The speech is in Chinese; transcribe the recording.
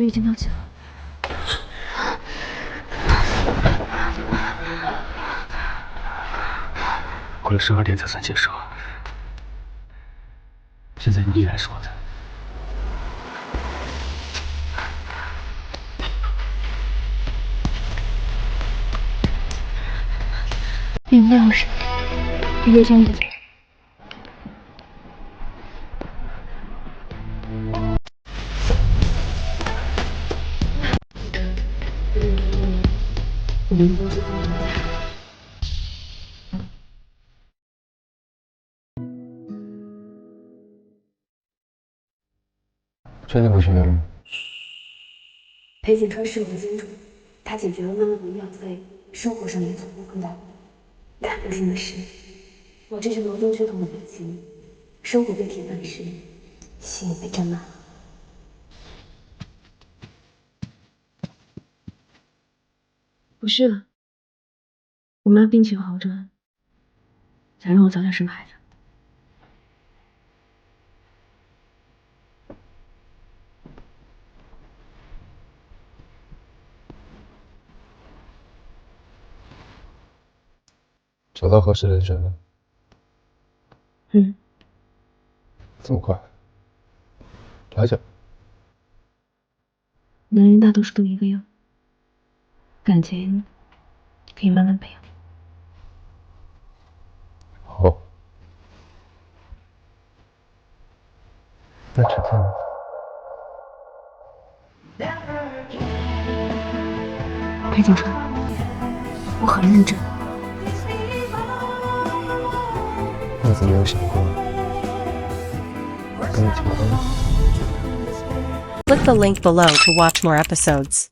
已經放棄了。过了12点才算结束，现在你依然是我的。你们两个是约见的。确定不去了？裴景川是我的金主，他解決了妈妈的医药費，生活上也足夠更大。但不幸的是，我這是羅宗血統的母親，生活被鐵飯吃，心也被占滿了。不是了，我媽病情好轉，想讓我早點生孩子。找到合適的人了。这么快？来讲。男人大多数都一個樣，感情可以慢慢培養。好。那吃飯呢？裴景川，我很認真。那怎么沒有想過跟你結婚？ Click the link below to watch more episodes.